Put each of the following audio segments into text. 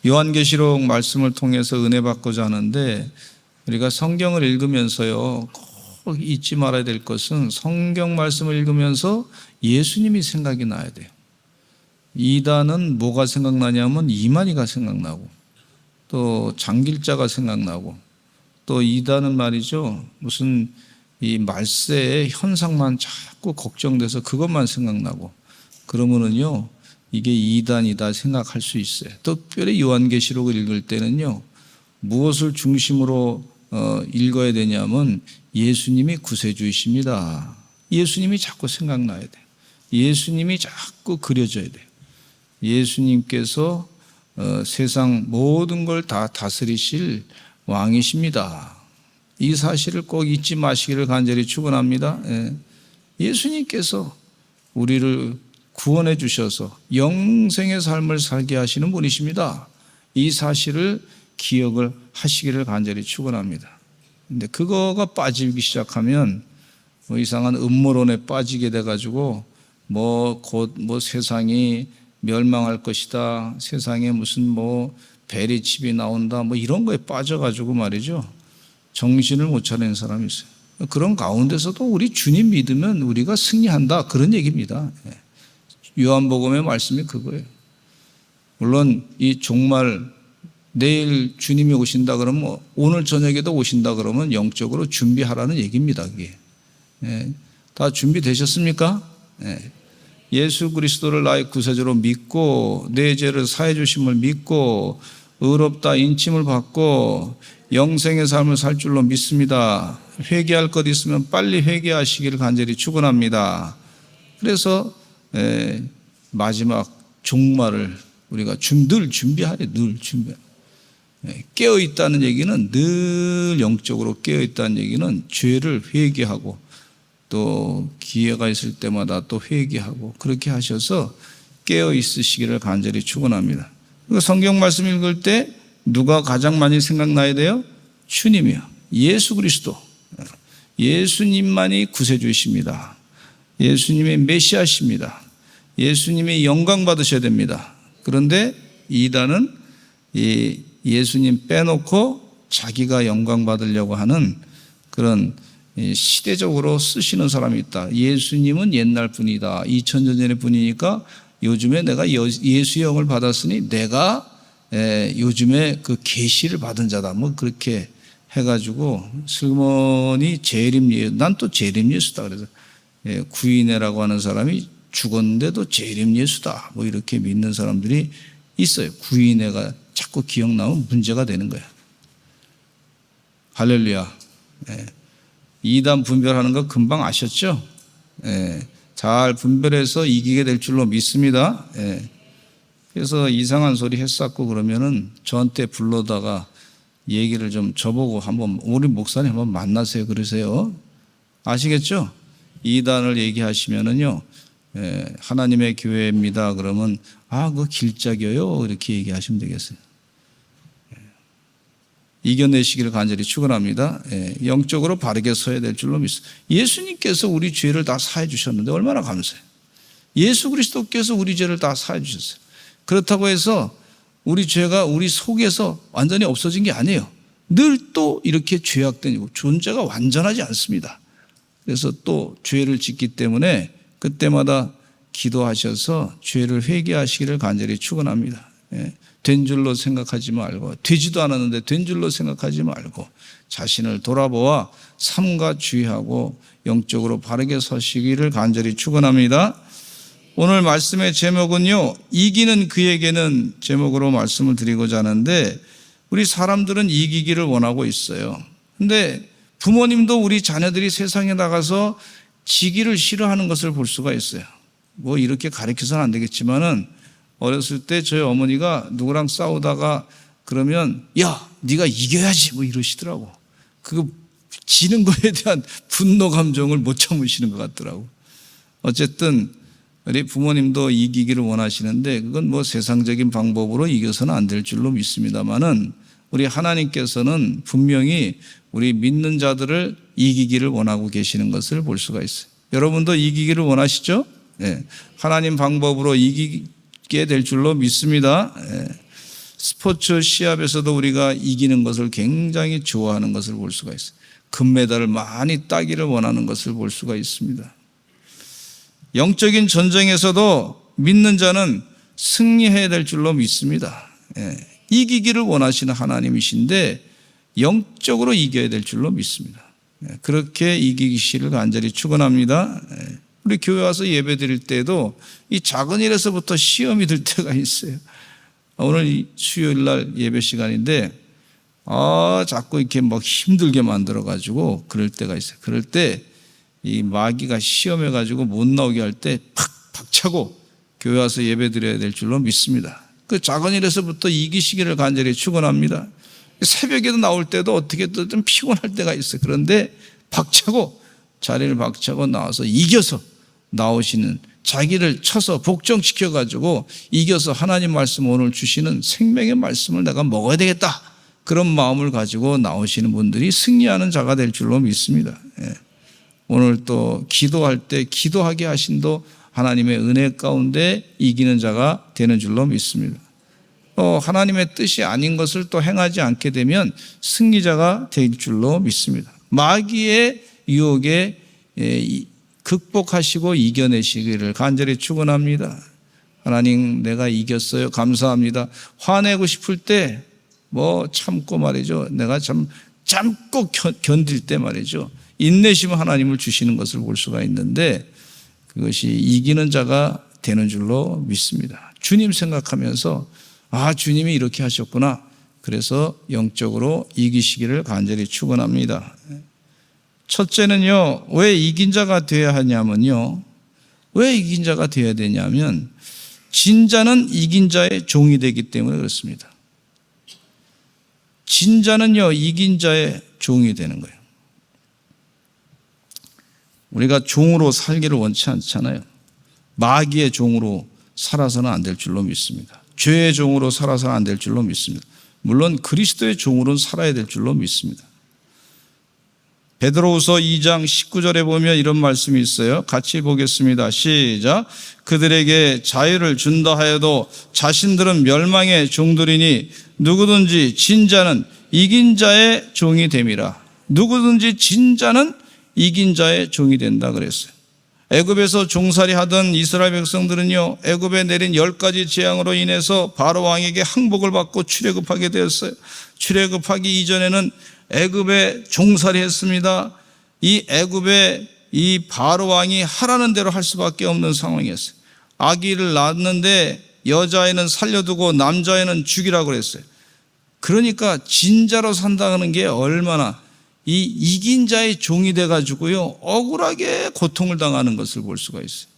요한계시록 말씀을 통해서 은혜 받고자 하는데, 우리가 성경을 읽으면서요, 꼭 잊지 말아야 될 것은 성경 말씀을 읽으면서 예수님이 생각이 나야 돼요. 이단은 뭐가 생각나냐면 이만희가 생각나고, 또 장길자가 생각나고, 또 이단은 말이죠, 무슨 이 말세의 현상만 자꾸 걱정돼서 그것만 생각나고, 그러면은요 이게 이단이다 생각할 수 있어요. 특별히 요한계시록을 읽을 때는요, 무엇을 중심으로 읽어야 되냐면 예수님이 구세주이십니다. 예수님이 자꾸 생각나야 돼요. 예수님이 자꾸 그려져야 돼요. 예수님께서 세상 모든 걸 다 다스리실 왕이십니다. 이 사실을 꼭 잊지 마시기를 간절히 축원합니다. 예수님께서 우리를 구원해 주셔서 영생의 삶을 살게 하시는 분이십니다. 이 사실을 기억을 하시기를 간절히 축원합니다. 근데 그거가 빠지기 시작하면 이상한 음모론에 빠지게 돼가지고 곧 세상이 멸망할 것이다, 세상에 무슨 베리칩이 나온다, 이런 거에 빠져가지고 말이죠, 정신을 못 차리는 사람이 있어요. 그런 가운데서도 우리 주님 믿으면 우리가 승리한다, 그런 얘기입니다. 요한복음의 말씀이 그거예요. 물론 이 종말, 내일 주님이 오신다 그러면, 오늘 저녁에도 오신다 그러면 영적으로 준비하라는 얘기입니다. 그게. 다 준비되셨습니까? 예수 그리스도를 나의 구세주로 믿고 내 죄를 사해 주심을 믿고 의롭다 인침을 받고 영생의 삶을 살 줄로 믿습니다. 회개할 것 있으면 빨리 회개하시기를 간절히 축원합니다. 그래서 마지막 종말을 우리가 늘 준비해야 돼. 늘 준비. 깨어있다는 얘기는, 늘 영적으로 깨어있다는 얘기는 죄를 회개하고 또 기회가 있을 때마다 또 회개하고, 그렇게 하셔서 깨어있으시기를 간절히 축원합니다. 성경 말씀 읽을 때 누가 가장 많이 생각나야 돼요? 주님이요. 예수 그리스도. 예수님만이 구세주이십니다. 예수님의 메시아십니다. 예수님의 영광 받으셔야 됩니다. 그런데 이단은 예수님 빼놓고 자기가 영광 받으려고 하는 그런 시대적으로 쓰시는 사람이 있다. 예수님은 옛날 분이다, 2000년 전의 분이니까 요즘에 내가 예수의 영을 받았으니 내가 요즘에 그 계시를 받은 자다, 그렇게 해가지고 슬그머니 재림, 난 또 재림 예수다. 그래서 구이네라고 하는 사람이 죽었는데도 재림 예수다, 이렇게 믿는 사람들이 있어요. 구이네가 자꾸 기억나면 문제가 되는 거야. 할렐루야. 이단 분별하는 거 금방 아셨죠? 잘 분별해서 이기게 될 줄로 믿습니다. 그래서 이상한 소리 했었고 그러면은 저한테 불러다가 얘기를 좀 저보고 한번, 우리 목사님 한번 만나세요 그러세요. 아시겠죠? 이단을 얘기하시면은요, 하나님의 교회입니다 그러면 그거 길짝이에요 이렇게 얘기하시면 되겠어요. 이겨내시기를 간절히 축원합니다. 영적으로 바르게 서야 될 줄로 믿습니다. 예수님께서 우리 죄를 다 사해 주셨는데 얼마나 감사해요. 예수 그리스도께서 우리 죄를 다 사해 주셨어요. 그렇다고 해서 우리 죄가 우리 속에서 완전히 없어진 게 아니에요. 늘 또 이렇게 죄악된 존재가 완전하지 않습니다. 그래서 또 죄를 짓기 때문에 그때마다 기도하셔서 죄를 회개하시기를 간절히 축원합니다. 된 줄로 생각하지 말고, 되지도 않았는데 된 줄로 생각하지 말고 자신을 돌아보아 삼가 주의하고 영적으로 바르게 서시기를 간절히 축원합니다. 오늘 말씀의 제목은요, 이기는 그에게는 제목으로 말씀을 드리고자 하는데, 우리 사람들은 이기기를 원하고 있어요. 근데 부모님도 우리 자녀들이 세상에 나가서 지기를 싫어하는 것을 볼 수가 있어요. 이렇게 가르쳐서는 안 되겠지만은, 어렸을 때 저희 어머니가 누구랑 싸우다가 그러면 야, 네가 이겨야지 이러시더라고. 그거 지는 거에 대한 분노 감정을 못 참으시는 것 같더라고. 어쨌든 우리 부모님도 이기기를 원하시는데 그건 세상적인 방법으로 이겨서는 안 될 줄로 믿습니다만은, 우리 하나님께서는 분명히 우리 믿는 자들을 이기기를 원하고 계시는 것을 볼 수가 있어요. 여러분도 이기기를 원하시죠? 하나님 방법으로 이기게 될 줄로 믿습니다. 스포츠 시합에서도 우리가 이기는 것을 굉장히 좋아하는 것을 볼 수가 있어요. 금메달을 많이 따기를 원하는 것을 볼 수가 있습니다. 영적인 전쟁에서도 믿는 자는 승리해야 될 줄로 믿습니다. 이기기를 원하시는 하나님이신데 영적으로 이겨야 될 줄로 믿습니다. 그렇게 이기시를 간절히 축원합니다. 우리 교회 와서 예배 드릴 때도 이 작은 일에서부터 시험이 들 때가 있어요. 오늘 수요일 날 예배 시간인데 자꾸 이렇게 막 힘들게 만들어 가지고 그럴 때가 있어요. 그럴 때 이 마귀가 시험해 가지고 못 나오게 할 때 팍 박차고 교회 와서 예배 드려야 될 줄로 믿습니다. 그 작은 일에서부터 이기시기를 간절히 축원합니다. 새벽에도 나올 때도 어떻게든 좀 피곤할 때가 있어요. 그런데 박차고 자리를 박차고 나와서 이겨서 나오시는, 자기를 쳐서 복종시켜 가지고 이겨서 하나님 말씀 오늘 주시는 생명의 말씀을 내가 먹어야 되겠다, 그런 마음을 가지고 나오시는 분들이 승리하는 자가 될 줄로 믿습니다. 오늘 또 기도할 때 기도하게 하신도 하나님의 은혜 가운데 이기는 자가 되는 줄로 믿습니다. 하나님의 뜻이 아닌 것을 또 행하지 않게 되면 승리자가 될 줄로 믿습니다. 마귀의 유혹에 극복하시고 이겨내시기를 간절히 축원합니다. 하나님, 내가 이겼어요. 감사합니다. 화내고 싶을 때 참고 말이죠. 내가 참고 견딜 때 말이죠. 인내심은 하나님을 주시는 것을 볼 수가 있는데 그것이 이기는 자가 되는 줄로 믿습니다. 주님 생각하면서 주님이 이렇게 하셨구나. 그래서 영적으로 이기시기를 간절히 축원합니다. 첫째는요, 왜 이긴 자가 되어야 하냐면요, 왜 이긴 자가 되어야 되냐면 진자는 이긴 자의 종이 되기 때문에 그렇습니다. 진자는요, 이긴 자의 종이 되는 거예요. 우리가 종으로 살기를 원치 않잖아요. 마귀의 종으로 살아서는 안 될 줄로 믿습니다. 죄의 종으로 살아서는 안 될 줄로 믿습니다. 물론 그리스도의 종으로는 살아야 될 줄로 믿습니다. 베드로후서 2장 19절에 보면 이런 말씀이 있어요. 같이 보겠습니다. 시작. 그들에게 자유를 준다 하여도 자신들은 멸망의 종들이니 누구든지 진자는 이긴 자의 종이 됨이라. 누구든지 진자는 이긴 자의 종이 된다 그랬어요. 애굽에서 종살이 하던 이스라엘 백성들은요, 애굽에 내린 10가지 재앙으로 인해서 바로 왕에게 항복을 받고 출애굽하게 되었어요. 출애굽하기 이전에는 애굽에 종살이 했습니다. 이 애굽에 이 바로 왕이 하라는 대로 할 수밖에 없는 상황이었어요. 아기를 낳았는데 여자아이는 살려두고 남자아이는 죽이라고 그랬어요. 그러니까 진자로 산다는 게 얼마나 이 이긴 자의 종이 돼가지고요, 억울하게 고통을 당하는 것을 볼 수가 있어요.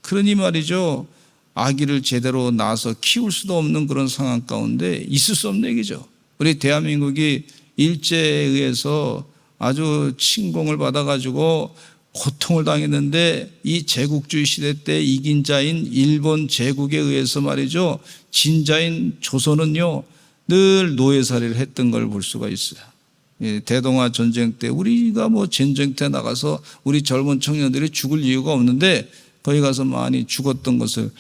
그러니 말이죠, 아기를 제대로 낳아서 키울 수도 없는 그런 상황 가운데 있을 수 없는 얘기죠. 우리 대한민국이 일제에 의해서 아주 침공을 받아가지고 고통을 당했는데 이 제국주의 시대 때 이긴 자인 일본 제국에 의해서 말이죠, 진자인 조선은요 늘 노예살이를 했던 걸 볼 수가 있어요. 대동아 전쟁 때 우리가 전쟁터에 나가서 우리 젊은 청년들이 죽을 이유가 없는데 거기 가서 많이 죽었던 것을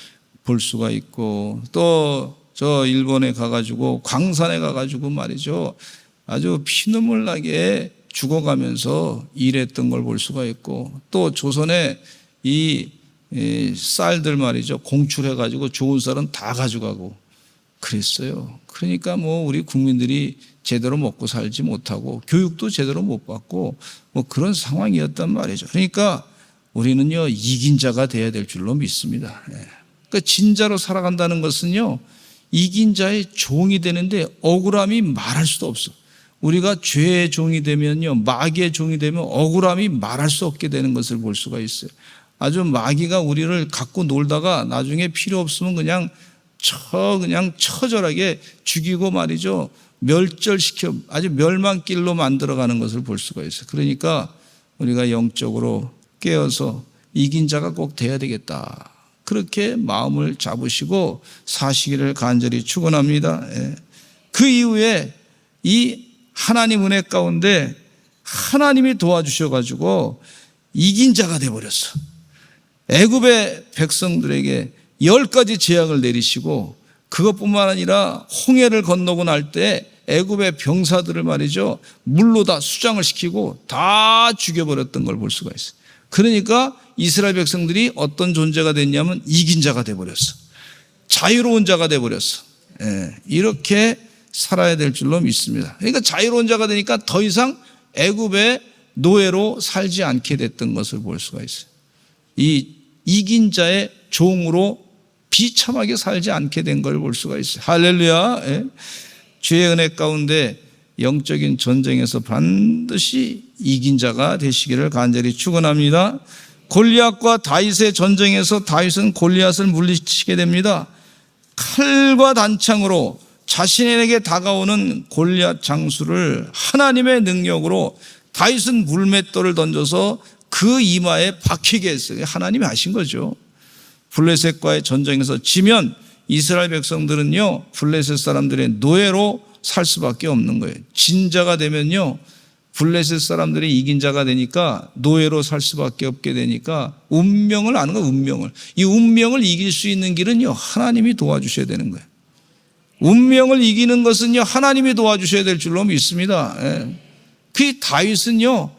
볼 수가 있고, 또 저 일본에 가가지고 광산에 가가지고 말이죠, 아주 피눈물 나게 죽어가면서 일했던 걸 볼 수가 있고, 또 조선에 이 쌀들 말이죠, 공출해가지고 좋은 쌀은 다 가져가고 그랬어요. 그러니까 우리 국민들이 제대로 먹고 살지 못하고 교육도 제대로 못 받고 그런 상황이었단 말이죠. 그러니까 우리는요, 이긴 자가 되어야 될 줄로 믿습니다. 그러니까 진자로 살아간다는 것은요, 이긴 자의 종이 되는데 억울함이 말할 수도 없어. 우리가 죄의 종이 되면요, 마귀의 종이 되면 억울함이 말할 수 없게 되는 것을 볼 수가 있어요. 아주 마귀가 우리를 갖고 놀다가 나중에 필요 없으면 그냥 처절하게 죽이고 말이죠, 멸절시켜 아주 멸망길로 만들어가는 것을 볼 수가 있어요. 그러니까 우리가 영적으로 깨어서 이긴 자가 꼭 돼야 되겠다, 그렇게 마음을 잡으시고 사시기를 간절히 축원합니다. 그 이후에 이 하나님 은혜 가운데 하나님이 도와주셔가지고 이긴 자가 되어버렸어. 애굽의 백성들에게 10가지 재앙을 내리시고 그것뿐만 아니라 홍해를 건너고 날 때 애굽의 병사들을 말이죠, 물로 다 수장을 시키고 다 죽여버렸던 걸 볼 수가 있어요. 그러니까 이스라엘 백성들이 어떤 존재가 됐냐면 이긴 자가 돼버렸어. 자유로운 자가 돼버렸어. 이렇게 살아야 될 줄로 믿습니다. 그러니까 자유로운 자가 되니까 더 이상 애굽의 노예로 살지 않게 됐던 것을 볼 수가 있어요. 이 이긴 자의 종으로 비참하게 살지 않게 된 걸 볼 수가 있어요. 할렐루야. 주의 은혜 가운데 영적인 전쟁에서 반드시 이긴 자가 되시기를 간절히 축원합니다. 골리앗과 다윗의 전쟁에서 다윗은 골리앗을 물리치게 됩니다. 칼과 단창으로 자신에게 다가오는 골리앗 장수를 하나님의 능력으로 다윗은 물맷돌을 던져서 그 이마에 박히게 했어요. 하나님이 하신 거죠. 블레셋과의 전쟁에서 지면 이스라엘 백성들은요, 블레셋 사람들의 노예로 살 수밖에 없는 거예요. 진 자가 되면요, 블레셋 사람들이 이긴 자가 되니까 노예로 살 수밖에 없게 되니까 운명을 아는 거예요. 운명을. 이 운명을 이길 수 있는 길은요, 하나님이 도와주셔야 되는 거예요. 운명을 이기는 것은요, 하나님이 도와주셔야 될 줄로 믿습니다. 그 다윗은요,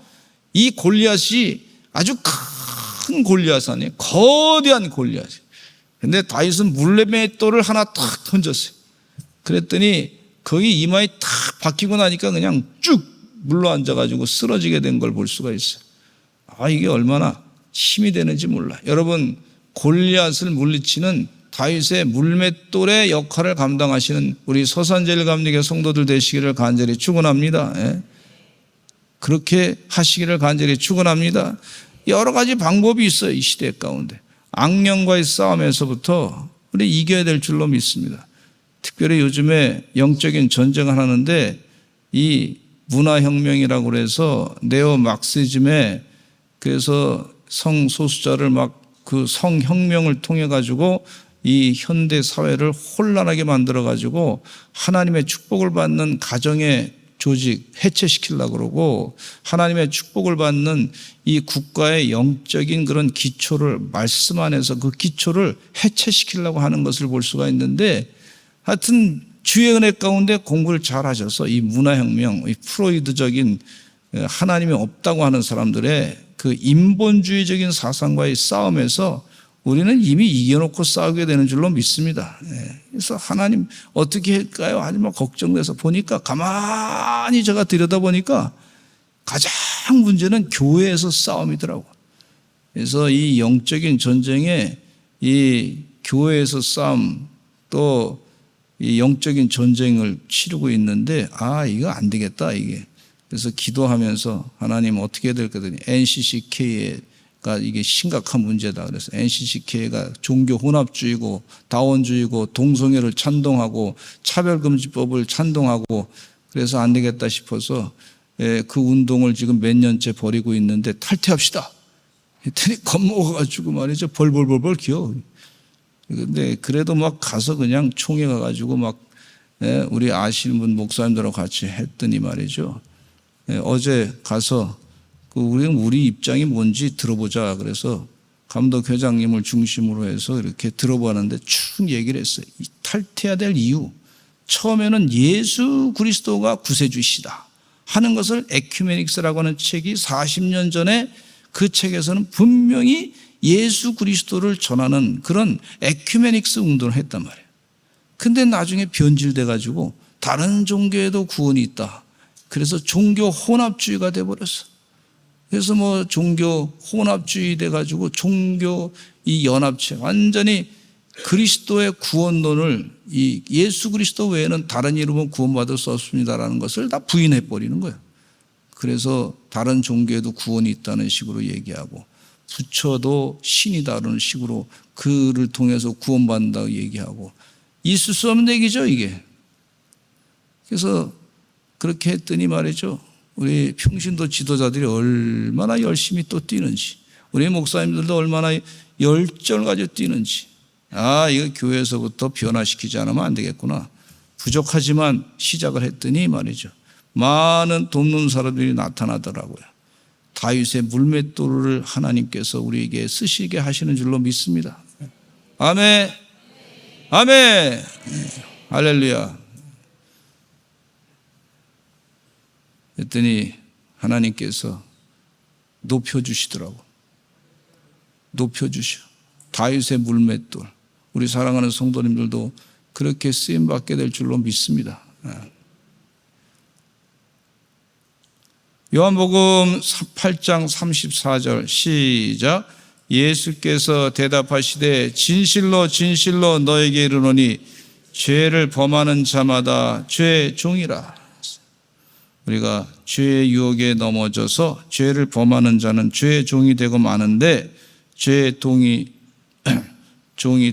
이 골리앗이 아주 큰 골리앗 아니에요. 거대한 골리앗. 근데 다윗은 물맷돌을 하나 탁 던졌어요. 그랬더니 거기 이마에 탁 박히고 나니까 그냥 쭉 물러 앉아가지고 쓰러지게 된 걸 볼 수가 있어요. 이게 얼마나 힘이 되는지 몰라. 여러분, 골리앗을 물리치는 다윗의 물맷돌의 역할을 감당하시는 우리 서산제일 감리교 성도들 되시기를 간절히 축원합니다. 그렇게 하시기를 간절히 축원합니다. 여러 가지 방법이 있어요. 이 시대 가운데 악령과의 싸움에서부터 우리 이겨야 될 줄로 믿습니다. 특별히 요즘에 영적인 전쟁을 하는데 이 문화혁명이라고 그래서 네오막시즘에 그래서 성소수자를 막 그 성혁명을 통해 가지고 이 현대 사회를 혼란하게 만들어 가지고 하나님의 축복을 받는 가정의 조직 해체시키려고 그러고 하나님의 축복을 받는 이 국가의 영적인 그런 기초를 말씀 안에서 그 기초를 해체시키려고 하는 것을 볼 수가 있는데, 하여튼 주의 은혜 가운데 공부를 잘 하셔서 이 문화혁명, 이 프로이드적인 하나님이 없다고 하는 사람들의 그 인본주의적인 사상과의 싸움에서 우리는 이미 이겨놓고 싸우게 되는 줄로 믿습니다. 그래서 하나님 어떻게 할까요? 하지만 걱정돼서 보니까 가만히 제가 들여다보니까 가장 문제는 교회에서 싸움이더라고요. 그래서 이 영적인 전쟁에 이 교회에서 싸움 또 이 영적인 전쟁을 치르고 있는데 이거 안 되겠다 이게. 그래서 기도하면서 하나님 어떻게 해야 될 거더니 NCCK가 이게 심각한 문제다. 그래서 NCCK가 종교 혼합주의고 다원주의고 동성애를 찬동하고 차별금지법을 찬동하고 그래서 안 되겠다 싶어서 그 운동을 지금 몇 년째 벌이고 있는데 탈퇴합시다. 했더니 겁먹어가지고 말이죠. 벌벌벌벌 기어. 근데 그래도 막 가서 그냥 총회 가가지고 막 우리 아시는 분 목사님들하고 같이 했더니 말이죠. 어제 가서 우리 입장이 뭔지 들어보자. 그래서 감독 회장님을 중심으로 해서 이렇게 들어보는데 쭉 얘기를 했어요. 탈퇴해야 될 이유. 처음에는 예수 그리스도가 구세주시다 하는 것을 에큐메닉스라고 하는 책이 40년 전에 그 책에서는 분명히 예수 그리스도를 전하는 그런 에큐메닉스 운동을 했단 말이에요. 근데 나중에 변질돼 가지고 다른 종교에도 구원이 있다. 그래서 종교 혼합주의가 돼버렸어. 그래서 뭐 종교 혼합주의 돼가지고 종교 이 연합체 완전히 그리스도의 구원론을 이 예수 그리스도 외에는 다른 이름은 구원받을 수 없습니다라는 것을 다 부인해버리는 거예요. 그래서 다른 종교에도 구원이 있다는 식으로 얘기하고 부처도 신이다라는 식으로 그를 통해서 구원받는다고 얘기하고 있을 수 없는 얘기죠 이게. 그래서 그렇게 했더니 말이죠. 우리 평신도 지도자들이 얼마나 열심히 또 뛰는지 우리 목사님들도 얼마나 열정을 가지고 뛰는지 이거 교회에서부터 변화시키지 않으면 안 되겠구나. 부족하지만 시작을 했더니 말이죠. 많은 돕는 사람들이 나타나더라고요. 다윗의 물맷돌을 하나님께서 우리에게 쓰시게 하시는 줄로 믿습니다. 아멘. 아멘. 할렐루야. 그랬더니 하나님께서 높여주시더라고. 높여주셔. 다윗의 물맷돌. 우리 사랑하는 성도님들도 그렇게 쓰임받게 될 줄로 믿습니다. 요한복음 8장 34절 시작. 예수께서 대답하시되 진실로 진실로 너에게 이르노니 죄를 범하는 자마다 죄의 종이라. 우리가 죄의 유혹에 넘어져서 죄를 범하는 자는 죄의 종이 되고 마는데 죄의 종이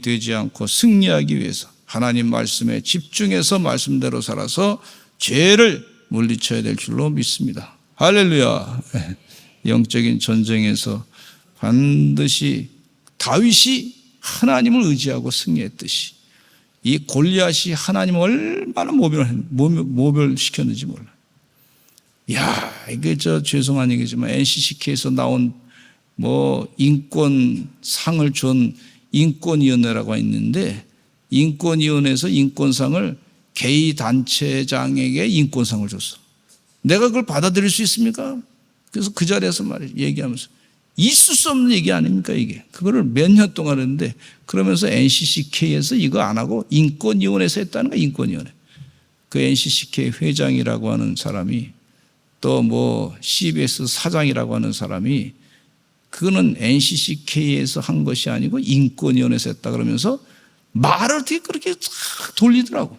되지 않고 승리하기 위해서 하나님 말씀에 집중해서 말씀대로 살아서 죄를 물리쳐야 될 줄로 믿습니다. 할렐루야. 영적인 전쟁에서 반드시 다윗이 하나님을 의지하고 승리했듯이 이 골리앗이 하나님을 얼마나 모멸시켰는지 몰라. 야, 이게 죄송한 얘기지만 NCCK에서 나온 인권상을 준 인권위원회라고 있는데 인권위원회에서 인권상을 게이 단체장에게 인권상을 줬어. 내가 그걸 받아들일 수 있습니까? 그래서 그 자리에서 얘기하면서 있을 수 없는 얘기 아닙니까 이게. 그거를 몇 년 동안 했는데 그러면서 NCCK에서 이거 안 하고 인권위원회에서 했다는 거야. 인권위원회. 그 NCCK 회장이라고 하는 사람이 또 CBS 사장이라고 하는 사람이 그거는 NCCK에서 한 것이 아니고 인권위원회에서 했다 그러면서 말을 어떻게 그렇게 싹 돌리더라고.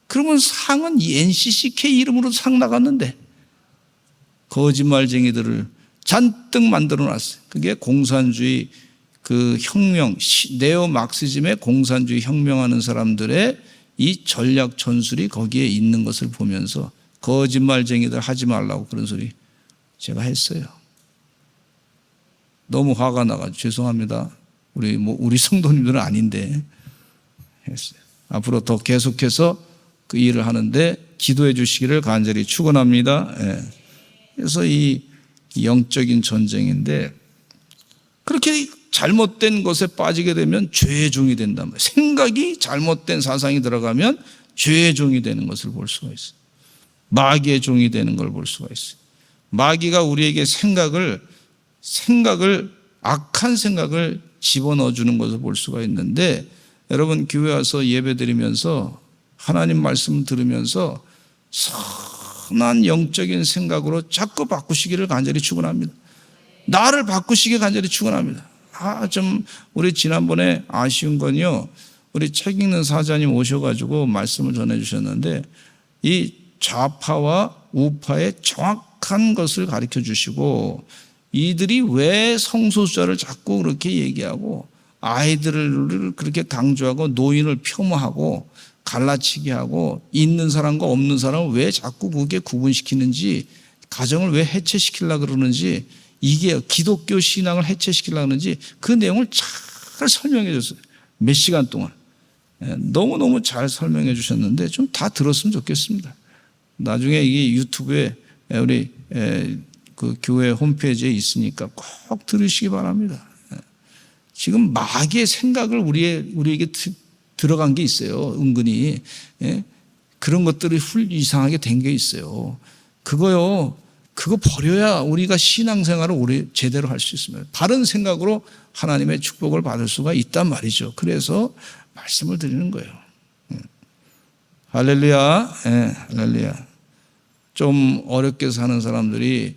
그러면 상은 이 NCCK 이름으로 상 나갔는데 거짓말쟁이들을 잔뜩 만들어 놨어요. 그게 공산주의 그 혁명, 네오 막시즘의 공산주의 혁명하는 사람들의 이 전략 전술이 거기에 있는 것을 보면서 거짓말쟁이들 하지 말라고 그런 소리 제가 했어요. 너무 화가 나가지고 죄송합니다. 우리 성도님들은 아닌데 했어요. 앞으로 더 계속해서 그 일을 하는데 기도해 주시기를 간절히 축원합니다. 그래서 이 영적인 전쟁인데 그렇게 잘못된 것에 빠지게 되면 죄의 종이 된단 말이에요. 생각이 잘못된 사상이 들어가면 죄의 종이 되는 것을 볼 수가 있어요. 마귀의 종이 되는 걸 볼 수가 있어요. 마귀가 우리에게 악한 생각을 집어넣어 주는 것을 볼 수가 있는데 여러분 교회 와서 예배드리면서 하나님 말씀 들으면서 선한 영적인 생각으로 자꾸 바꾸시기를 간절히 축원합니다. 나를 바꾸시기 간절히 축원합니다. 좀 우리 지난번에 아쉬운 건요. 우리 책 읽는 사자님 오셔가지고 말씀을 전해주셨는데 이 좌파와 우파의 정확한 것을 가르쳐 주시고 이들이 왜 성소수자를 자꾸 그렇게 얘기하고 아이들을 그렇게 강조하고 노인을 폄하하고 갈라치게 하고 있는 사람과 없는 사람을 왜 자꾸 그게 구분시키는지 가정을 왜 해체시키려고 그러는지 이게 기독교 신앙을 해체시키려고 하는지 그 내용을 잘 설명해 줬어요. 몇 시간 동안. 너무너무 잘 설명해 주셨는데 좀 다 들었으면 좋겠습니다. 나중에 이게 유튜브에 우리 그 교회 홈페이지에 있으니까 꼭 들으시기 바랍니다. 지금 마귀의 생각을 우리에게 들어간 게 있어요. 은근히. 그런 것들이 이상하게 된 게 있어요. 그거 버려야 우리가 신앙생활을 제대로 할 수 있습니다. 바른 생각으로 하나님의 축복을 받을 수가 있단 말이죠. 그래서 말씀을 드리는 거예요. 할렐루야. 할렐루야. 좀 어렵게 사는 사람들이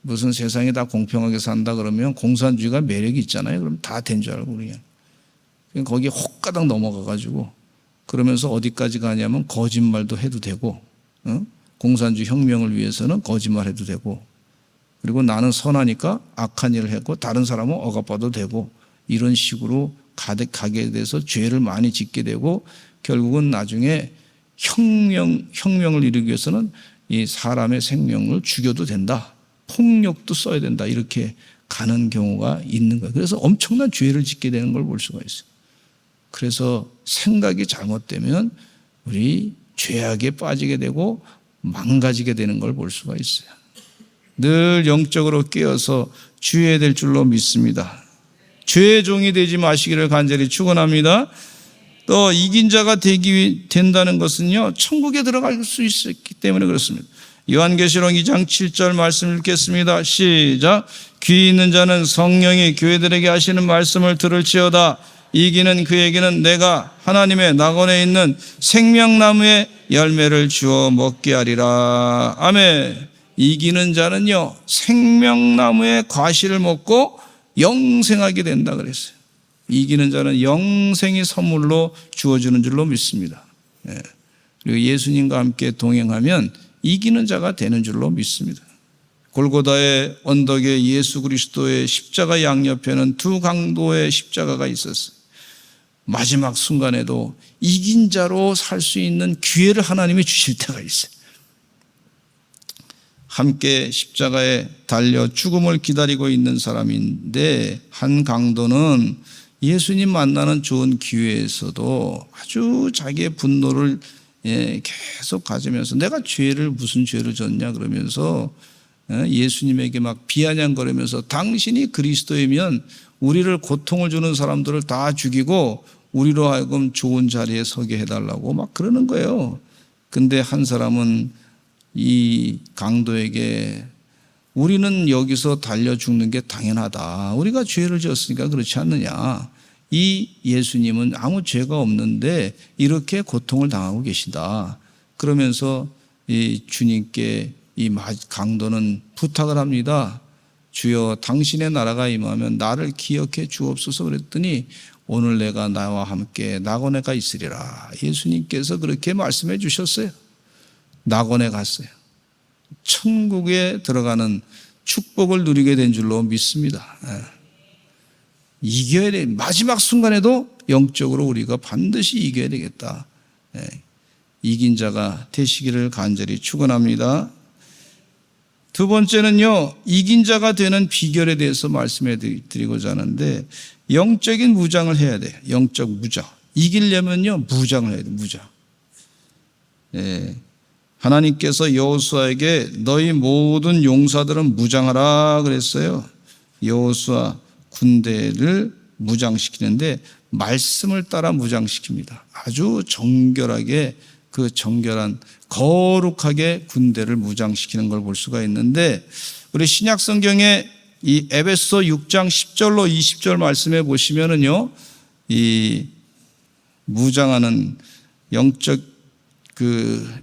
무슨 세상이 다 공평하게 산다 그러면 공산주의가 매력이 있잖아요. 그럼 다 된 줄 알고 그냥 거기에 혹가닥 넘어가가지고 그러면서 어디까지 가냐면 거짓말도 해도 되고 공산주의 혁명을 위해서는 거짓말해도 되고 그리고 나는 선하니까 악한 일을 했고 다른 사람은 억압받아도 되고 이런 식으로 가게 돼서 죄를 많이 짓게 되고 결국은 나중에 혁명을 이루기 위해서는 이 사람의 생명을 죽여도 된다. 폭력도 써야 된다. 이렇게 가는 경우가 있는 거예요. 그래서 엄청난 죄를 짓게 되는 걸 볼 수가 있어요. 그래서 생각이 잘못되면 우리 죄악에 빠지게 되고 망가지게 되는 걸 볼 수가 있어요. 늘 영적으로 깨어서 주의해야 될 줄로 믿습니다. 죄의 종이 되지 마시기를 간절히 축원합니다. 또 이긴 자가 된다는 것은요, 천국에 들어갈 수 있기 때문에 그렇습니다. 요한계시록 2장 7절 말씀 읽겠습니다. 시작. 귀 있는 자는 성령이 교회들에게 하시는 말씀을 들을지어다. 이기는 그에게는 내가 하나님의 낙원에 있는 생명나무의 열매를 주어 먹게 하리라. 아멘. 이기는 자는요, 생명나무의 과실을 먹고 영생하게 된다 그랬어요. 이기는 자는 영생이 선물로 주어지는 줄로 믿습니다. 그리고 예수님과 함께 동행하면 이기는 자가 되는 줄로 믿습니다. 골고다의 언덕에 예수 그리스도의 십자가 양옆에는 두 강도의 십자가가 있었어요. 마지막 순간에도 이긴 자로 살 수 있는 기회를 하나님이 주실 때가 있어요. 함께 십자가에 달려 죽음을 기다리고 있는 사람인데, 한 강도는 예수님 만나는 좋은 기회에서도 아주 자기의 분노를 계속 가지면서 내가 무슨 죄를 졌냐 그러면서 예수님에게 막 비아냥거리면서 당신이 그리스도이면 우리를 고통을 주는 사람들을 다 죽이고 우리로 하여금 좋은 자리에 서게 해달라고 막 그러는 거예요. 근데 한 사람은 이 강도에게 우리는 여기서 달려 죽는 게 당연하다. 우리가 죄를 지었으니까 그렇지 않느냐. 이 예수님은 아무 죄가 없는데 이렇게 고통을 당하고 계시다. 그러면서 이 주님께 이 강도는 부탁을 합니다. 주여, 당신의 나라가 임하면 나를 기억해 주옵소서. 그랬더니 오늘 내가 나와 함께 낙원에 가 있으리라. 예수님께서 그렇게 말씀해 주셨어요. 낙원에 갔어요. 천국에 들어가는 축복을 누리게 된 줄로 믿습니다. 이겨야 돼. 마지막 순간에도 영적으로 우리가 반드시 이겨야 되겠다. 이긴 자가 되시기를 간절히 축원합니다. 두 번째는요, 이긴 자가 되는 비결에 대해서 말씀해 드리고자 하는데, 영적인 무장을 해야 돼요. 영적 무장. 이기려면요, 무장을 해야 돼요. 무장. 하나님께서 여호수아에게 너희 모든 용사들은 무장하라 그랬어요. 여호수아 군대를 무장시키는데 말씀을 따라 무장시킵니다. 아주 정결하게, 그 정결한 거룩하게 군대를 무장시키는 걸 볼 수가 있는데, 우리 신약 성경에 이 에베소 6장 10절로 20절 말씀해 보시면은요, 이 무장하는 영적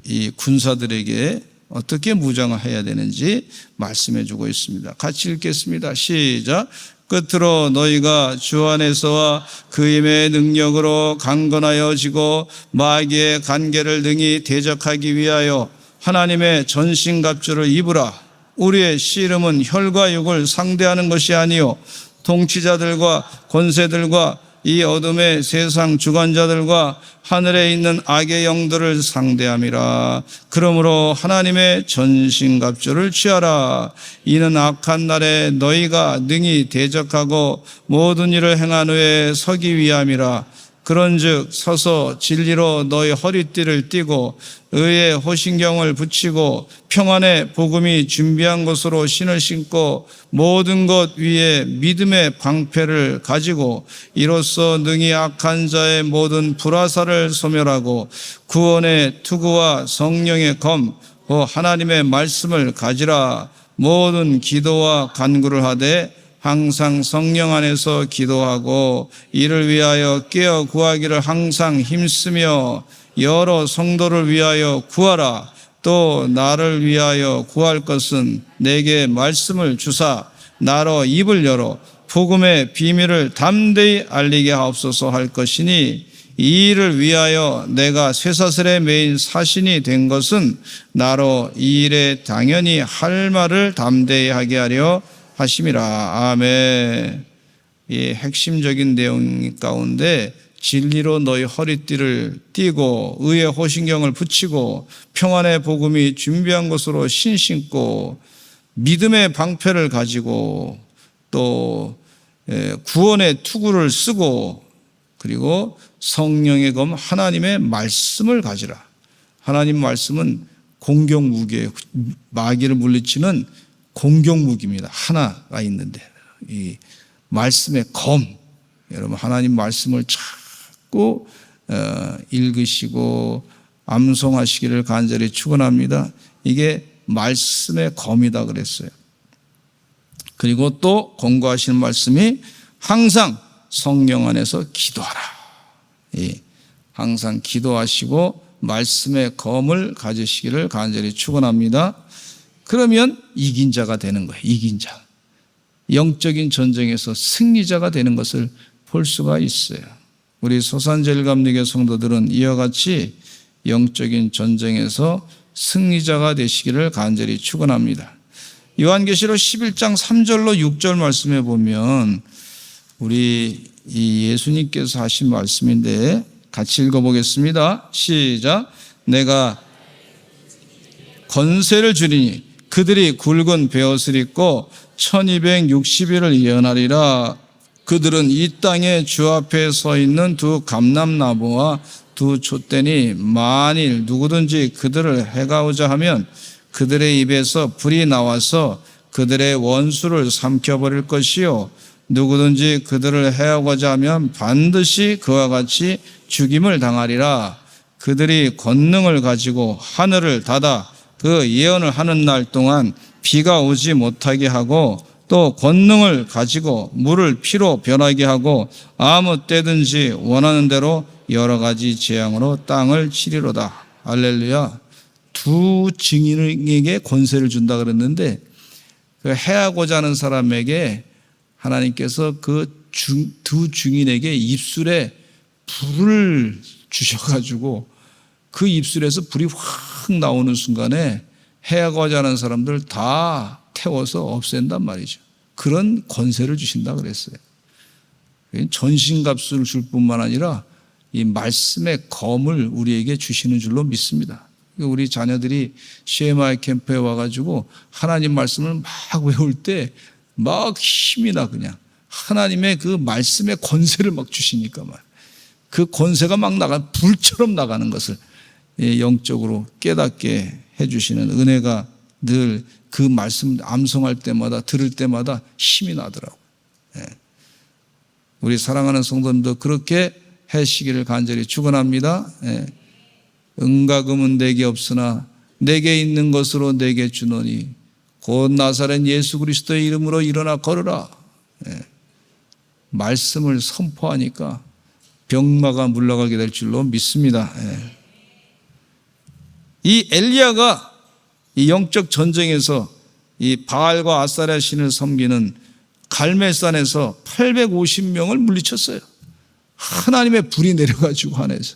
이 군사들에게 어떻게 무장을 해야 되는지 말씀해 주고 있습니다. 같이 읽겠습니다. 시작. 끝으로 너희가 주 안에서와 그 힘의 능력으로 강건하여지고 마귀의 간계를 능히 대적하기 위하여 하나님의 전신갑주를 입으라. 우리의 씨름은 혈과 육을 상대하는 것이 아니요 통치자들과 권세들과 이 어둠의 세상 주관자들과 하늘에 있는 악의 영들을 상대함이라. 그러므로 하나님의 전신갑주를 취하라. 이는 악한 날에 너희가 능히 대적하고 모든 일을 행한 후에 서기 위함이라. 그런즉 서서 진리로 너희 허리띠를 띠고 의의 호신경을 붙이고 평안의 복음이 준비한 것으로 신을 신고 모든 것 위에 믿음의 방패를 가지고 이로써 능히 악한 자의 모든 불화살을 소멸하고 구원의 투구와 성령의 검 곧 하나님의 말씀을 가지라. 모든 기도와 간구를 하되 항상 성령 안에서 기도하고 이를 위하여 깨어 구하기를 항상 힘쓰며 여러 성도를 위하여 구하라. 또 나를 위하여 구할 것은 내게 말씀을 주사 나로 입을 열어 복음의 비밀을 담대히 알리게 하옵소서 할 것이니, 이 일을 위하여 내가 쇠사슬에 매인 사신이 된 것은 나로 이 일에 당연히 할 말을 담대히 하게 하려 하심이라. 아멘. 이 핵심적인 내용 가운데 진리로 너희 허리띠를 띠고 의의 호신경을 붙이고 평안의 복음이 준비한 것으로 신신고 믿음의 방패를 가지고 또 구원의 투구를 쓰고 그리고 성령의 검 하나님의 말씀을 가지라. 하나님 말씀은 공격 무기예요. 마귀를 물리치는 공격 무기입니다. 하나가 있는데 이 말씀의 검, 여러분 하나님 말씀을 자꾸 읽으시고 암송하시기를 간절히 축원합니다. 이게 말씀의 검이다 그랬어요. 그리고 또 권고하시는 말씀이 항상 성령 안에서 기도하라. 항상 기도하시고 말씀의 검을 가지시기를 간절히 축원합니다. 그러면 이긴 자가 되는 거예요. 이긴 자. 영적인 전쟁에서 승리자가 되는 것을 볼 수가 있어요. 우리 소산제일감리교 성도들은 이와 같이 영적인 전쟁에서 승리자가 되시기를 간절히 축원합니다. 요한계시록 11장 3절로 6절 말씀에 보면 우리 이 예수님께서 하신 말씀인데 같이 읽어보겠습니다. 시작. 내가 권세를 주리니 그들이 굵은 베옷을 입고 1260일을 예언하리라. 그들은 이 땅에 주 앞에 서 있는 두 감람나무와 두 촛대니 만일 누구든지 그들을 해가오자 하면 그들의 입에서 불이 나와서 그들의 원수를 삼켜버릴 것이요 누구든지 그들을 해하고자 하면 반드시 그와 같이 죽임을 당하리라. 그들이 권능을 가지고 하늘을 닫아 그 예언을 하는 날 동안 비가 오지 못하게 하고 또 권능을 가지고 물을 피로 변하게 하고 아무 때든지 원하는 대로 여러 가지 재앙으로 땅을 치리로다. 할렐루야. 두 증인에게 권세를 준다 그랬는데 그 해하고자 하는 사람에게 하나님께서 그 두 증인에게 입술에 불을 주셔가지고 그 입술에서 불이 확 나오는 순간에 해하고자 하는 사람들 다 태워서 없앤단 말이죠. 그런 권세를 주신다 그랬어요. 전신갑수를 줄 뿐만 아니라 이 말씀의 검을 우리에게 주시는 줄로 믿습니다. 우리 자녀들이 CMI 캠프에 와가지고 하나님 말씀을 막 외울 때 막 힘이 나 그냥 하나님의 그 말씀의 권세를 막 주시니까 그 권세가 막 불처럼 나가는 것을 영적으로 깨닫게 해주시는 은혜가 늘 그 말씀 암송할 때마다 들을 때마다 힘이 나더라고요. 우리 사랑하는 성도님도 그렇게 하시기를 간절히 축원합니다. 은과 금은 내게 없으나 내게 있는 것으로 내게 주노니 곧 나사렛 예수 그리스도의 이름으로 일어나 걸으라. 말씀을 선포하니까 병마가 물러가게 될 줄로 믿습니다. 이 엘리야가 이 영적 전쟁에서 이 바알과 아스타랴 신을 섬기는 갈멜산에서 850명을 물리쳤어요. 하나님의 불이 내려가지고 하늘에서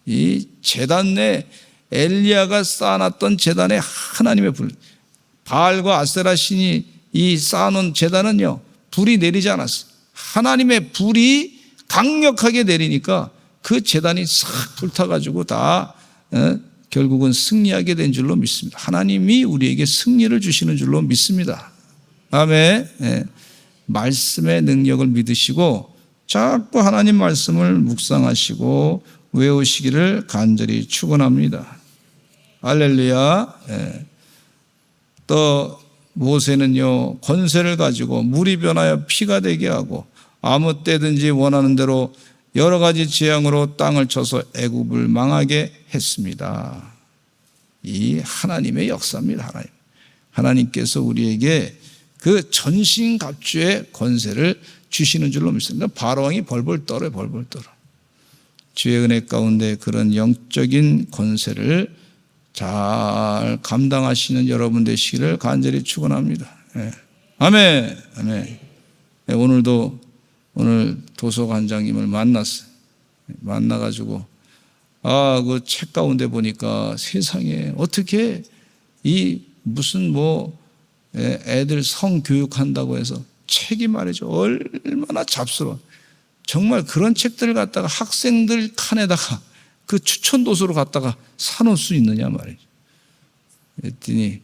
이 제단 내 엘리야가 쌓아놨던 제단에 하나님의 불, 바알과 아스타랴 신이 이 쌓아놓은 제단은요 불이 내리지 않았어요. 하나님의 불이 강력하게 내리니까 그 제단이 싹 불타가지고 다 결국은 승리하게 된 줄로 믿습니다. 하나님이 우리에게 승리를 주시는 줄로 믿습니다. 아멘. 말씀의 능력을 믿으시고 자꾸 하나님 말씀을 묵상하시고 외우시기를 간절히 축원합니다. 할렐루야. 또 모세는요 권세를 가지고 물이 변하여 피가 되게 하고 아무 때든지 원하는 대로 여러 가지 재앙으로 땅을 쳐서 애굽을 망하게 했습니다. 이 하나님의 역사입니다. 하나님께서 우리에게 그 전신갑주의 권세를 주시는 줄로 믿습니다. 바로왕이 벌벌 떨어요. 벌벌 떨어. 주의 은혜 가운데 그런 영적인 권세를 잘 감당하시는 여러분 되시기를 간절히 축원합니다. 아멘. 아멘. 오늘 도서관장님을 만났어요. 만나가지고 그 책 가운데 보니까 세상에 어떻게 이 무슨 애들 성교육한다고 해서 책이 말이죠 얼마나 잡스러워. 정말 그런 책들을 갖다가 학생들 칸에다가 그 추천도서로 갖다가 사놓을 수 있느냐 말이죠. 그랬더니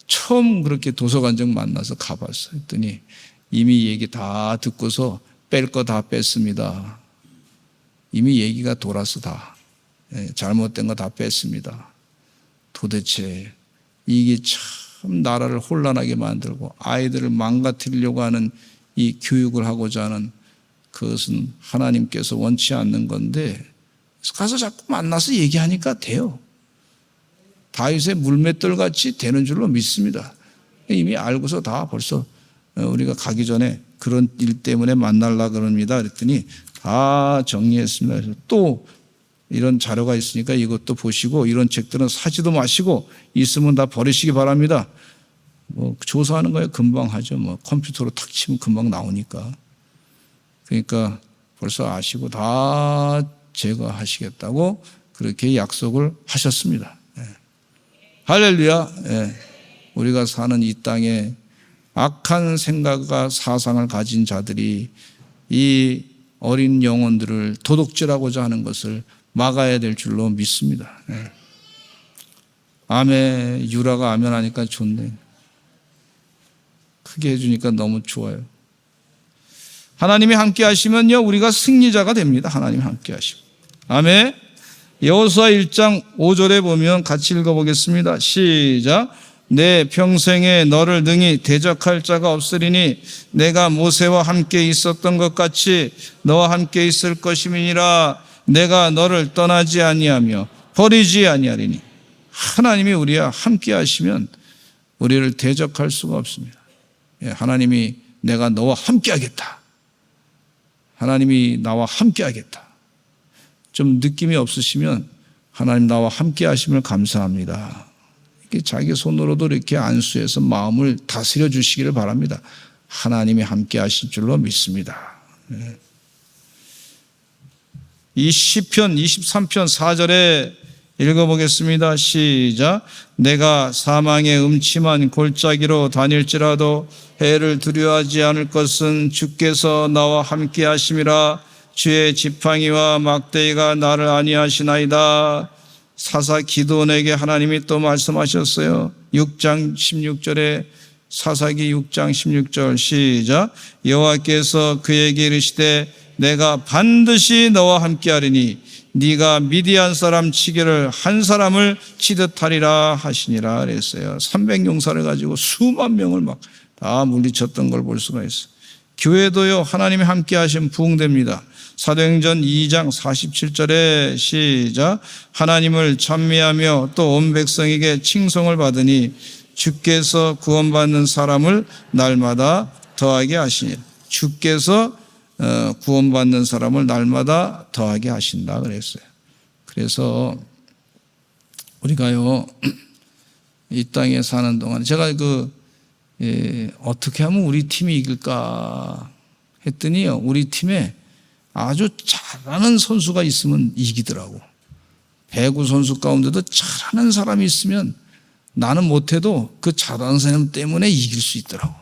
처음 그렇게 도서관장 만나서 가봤어요. 했더니 이미 얘기 다 듣고서 뺄 거 다 뺐습니다. 이미 얘기가 돌아서 다 잘못된 거 다 뺐습니다. 도대체 이게 참 나라를 혼란하게 만들고 아이들을 망가뜨리려고 하는 이 교육을 하고자 하는 그것은 하나님께서 원치 않는 건데 가서 자꾸 만나서 얘기하니까 돼요. 다윗의 물맷돌같이 되는 줄로 믿습니다. 이미 알고서 다 벌써 우리가 가기 전에 그런 일 때문에 만날라 그럽니다. 그랬더니 다 정리했습니다. 그래서 또 이런 자료가 있으니까 이것도 보시고 이런 책들은 사지도 마시고 있으면 다 버리시기 바랍니다. 뭐 조사하는 거에 금방 하죠. 뭐 컴퓨터로 탁 치면 금방 나오니까. 그러니까 벌써 아시고 다 제거하시겠다고 그렇게 약속을 하셨습니다. 할렐루야. 우리가 사는 이 땅에 악한 생각과 사상을 가진 자들이 이 어린 영혼들을 도둑질하고자 하는 것을 막아야 될 줄로 믿습니다. 아멘. 유라가 아멘 하니까 좋네. 크게 해주니까 너무 좋아요. 하나님이 함께 하시면요, 우리가 승리자가 됩니다. 하나님이 함께 하시고. 아멘. 여호수아 1장 5절에 보면 같이 읽어보겠습니다. 시작. 내 평생에 너를 능히 대적할 자가 없으리니 내가 모세와 함께 있었던 것 같이 너와 함께 있을 것임이니라. 내가 너를 떠나지 아니하며 버리지 아니하리니. 하나님이 우리와 함께 하시면 우리를 대적할 수가 없습니다. 하나님이 내가 너와 함께 하겠다. 하나님이 나와 함께 하겠다. 좀 느낌이 없으시면 하나님 나와 함께 하심을 감사합니다. 이렇게 자기 손으로도 이렇게 안수해서 마음을 다스려 주시기를 바랍니다. 하나님이 함께 하실 줄로 믿습니다. 이 시편 23편 4절에 읽어보겠습니다. 시작. 내가 사망의 음침한 골짜기로 다닐지라도 해를 두려워하지 않을 것은 주께서 나와 함께 하심이라. 주의 지팡이와 막대기가 나를 안위하시나이다. 사사 기드온에게 하나님이 또 말씀하셨어요. 6장 16절에 사사기 6장 16절 시작. 여호와께서 그에게 이르시되 내가 반드시 너와 함께하리니 네가 미디안 사람 치기를 한 사람을 치듯 하리라 하시니라 그랬어요. 300용사를 가지고 수만 명을 막 다 물리쳤던 걸 볼 수가 있어요. 교회도요, 하나님이 함께 하시면 부흥됩니다. 사도행전 2장 47절에 시작. 하나님을 찬미하며 또 온 백성에게 칭송을 받으니 주께서 구원받는 사람을 날마다 더하게 하시니라. 주께서 구원받는 사람을 날마다 더하게 하신다 그랬어요. 그래서 우리가요, 이 땅에 사는 동안 제가 어떻게 하면 우리 팀이 이길까 했더니요, 우리 팀에 아주 잘하는 선수가 있으면 이기더라고. 배구 선수 가운데도 잘하는 사람이 있으면 나는 못해도 그 잘하는 사람 때문에 이길 수 있더라고.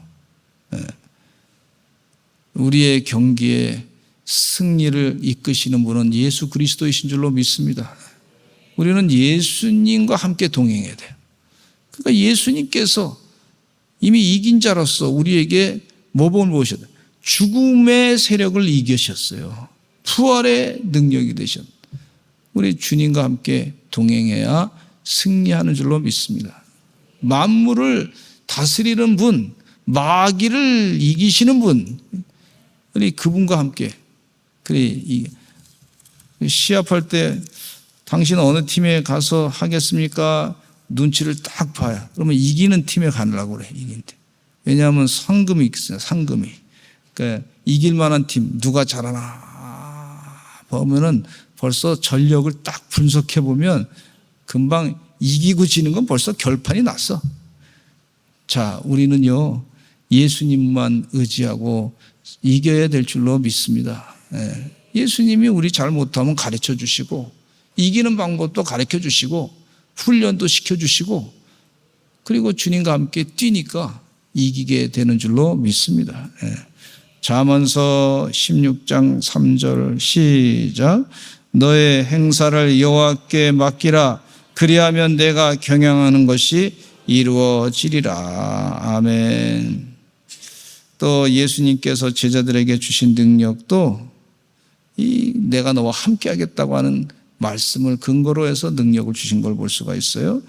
우리의 경기에 승리를 이끄시는 분은 예수 그리스도이신 줄로 믿습니다. 우리는 예수님과 함께 동행해야 돼요. 그러니까 예수님께서 이미 이긴 자로서 우리에게 모범을 보셨어요. 죽음의 세력을 이기셨어요. 부활의 능력이 되셨. 우리 주님과 함께 동행해야 승리하는 줄로 믿습니다. 만물을 다스리는 분, 마귀를 이기시는 분, 우리 그분과 함께. 그래, 시합할 때 당신 어느 팀에 가서 하겠습니까? 눈치를 딱 봐요. 그러면 이기는 팀에 가려고 그래. 이기는 팀. 왜냐하면 상금이 있어요. 상금이. 그러니까 이길 만한 팀 누가 잘하나 보면은 벌써 전력을 딱 분석해 보면 금방 이기고 지는 건 벌써 결판이 났어. 자, 우리는요, 예수님만 의지하고 이겨야 될 줄로 믿습니다. 예수님이 우리 잘 못하면 가르쳐 주시고 이기는 방법도 가르쳐 주시고 훈련도 시켜주시고 그리고 주님과 함께 뛰니까 이기게 되는 줄로 믿습니다. 잠언서 16장 3절 시작. 너의 행사를 여호와께 맡기라. 그리하면 내가 경영하는 것이 이루어지리라. 아멘. 또 예수님께서 제자들에게 주신 능력도 이 내가 너와 함께 하겠다고 하는 말씀을 근거로 해서 능력을 주신 걸 볼 수가 있어요.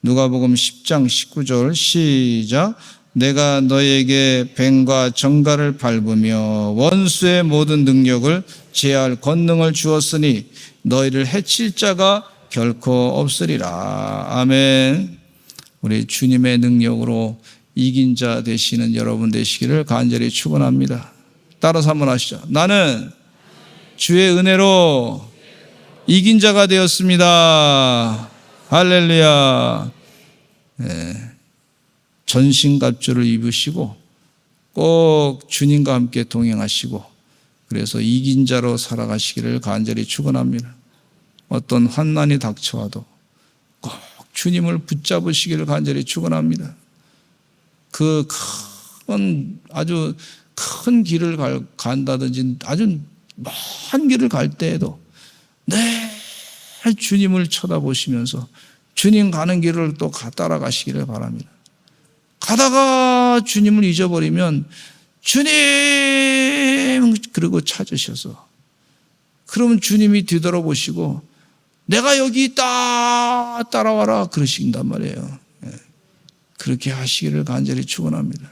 누가복음 10장 19절 시작. 내가 너에게 뱀과 정갈을 밟으며 원수의 모든 능력을 제할 권능을 주었으니 너희를 해칠 자가 결코 없으리라. 아멘. 우리 주님의 능력으로 이긴 자 되시는 여러분 되시기를 간절히 축원합니다. 따라서 한번 하시죠. 나는 주의 은혜로 이긴 자가 되었습니다. 할렐루야. 네. 전신갑주를 입으시고 꼭 주님과 함께 동행하시고 그래서 이긴 자로 살아가시기를 간절히 축원합니다. 어떤 환난이 닥쳐와도 꼭 주님을 붙잡으시기를 간절히 축원합니다. 그 아주 큰 길을 간다든지 아주 먼 길을 갈 때에도 늘 주님을 쳐다보시면서 주님 가는 길을 또 따라가시기를 바랍니다. 가다가 주님을 잊어버리면 주님 그러고 찾으셔서 그러면 주님이 뒤돌아보시고 내가 여기 있다 따라와라 그러신단 말이에요. 그렇게 하시기를 간절히 축원합니다.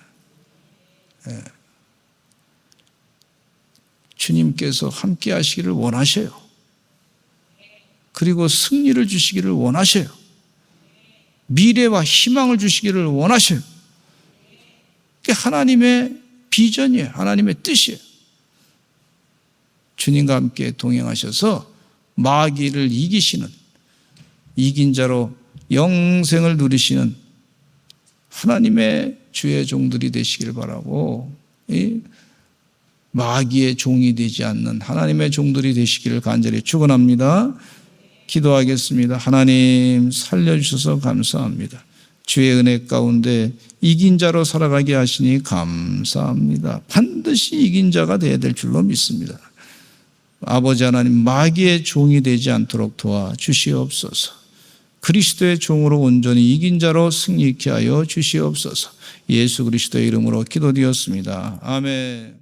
주님께서 함께 하시기를 원하셔요. 그리고 승리를 주시기를 원하셔요. 미래와 희망을 주시기를 원하셔요. 그게 하나님의 비전이에요. 하나님의 뜻이에요. 주님과 함께 동행하셔서 마귀를 이기시는 이긴 자로 영생을 누리시는 하나님의 주의 종들이 되시길 바라고 마귀의 종이 되지 않는 하나님의 종들이 되시기를 간절히 축원합니다. 기도하겠습니다. 하나님 살려주셔서 감사합니다. 주의 은혜 가운데 이긴 자로 살아가게 하시니 감사합니다. 반드시 이긴 자가 되어야 될 줄로 믿습니다. 아버지 하나님 마귀의 종이 되지 않도록 도와주시옵소서. 그리스도의 종으로 온전히 이긴 자로 승리케 하여 주시옵소서. 예수 그리스도의 이름으로 기도드렸습니다. 아멘.